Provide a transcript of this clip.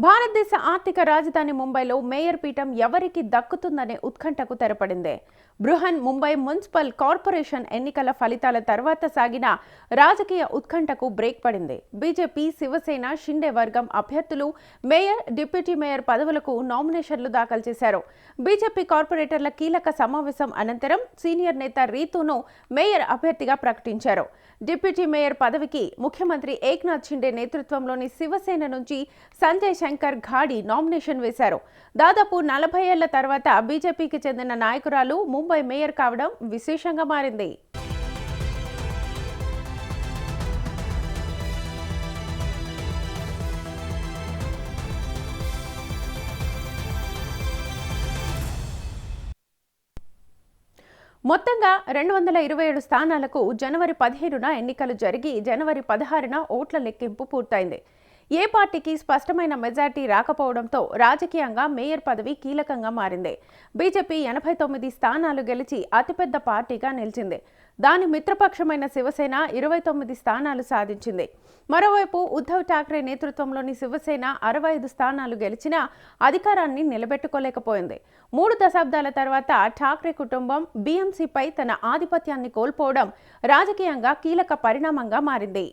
భారతదేశ ఆర్థిక రాజధాని ముంబైలో మేయర్ పీఠం ఎవరికి దక్కుతుందనే ఉత్కంఠకు తెరపడింది. బృహన్ ముంబై మున్సిపల్ కార్పొరేషన్ ఎన్నికల ఫలితాల తర్వాత సాగిన రాజకీయ ఉత్కంఠకు బ్రేక్ పడింది. బీజేపీ, శివసేన, షిండే వర్గం అభ్యర్థులు మేయర్, డిప్యూటీ మేయర్ పదవులకు నామినేషన్లు దాఖలు చేశారు. బీజేపీ కార్పొరేటర్ల కీలక సమావేశం అనంతరం సీనియర్ నేత రీతూను మేయర్ అభ్యర్థిగా ప్రకటించారు. డిప్యూటీ మేయర్ పదవికి ముఖ్యమంత్రి ఏక్నాథ్ షిండే నేతృత్వంలోని శివసేన నుంచి సంజయ్ శంకర్ ఘాడి నామినేషన్ వేశారు. దాదాపు 40 ఏళ్ల తర్వాత బీజేపీకి చెందిన నాయకురాలు ముంబై మేయర్ కావడం విశేషంగా మారింది. మొత్తంగా 227 స్థానాలకు జనవరి 15న ఎన్నికలు జరిగి జనవరి 16న ఓట్ల లెక్కింపు పూర్తయింది. ఏ పార్టీకి స్పష్టమైన మెజార్టీ రాకపోవడంతో రాజకీయంగా మేయర్ పదవి కీలకంగా మారింది. బీజేపీ 89 స్థానాలు గెలిచి అతిపెద్ద పార్టీగా నిలిచింది. దాని మిత్రపక్షమైన శివసేన 29 స్థానాలు సాధించింది. మరోవైపు ఉద్ధవ్ ఠాక్రే నేతృత్వంలోని శివసేన 65 స్థానాలు గెలిచినా అధికారాన్ని నిలబెట్టుకోలేకపోయింది. 3 దశాబ్దాల తర్వాత ఠాక్రే కుటుంబం బీఎంసీపై తన ఆధిపత్యాన్ని కోల్పోవడం రాజకీయంగా కీలక పరిణామంగా మారింది.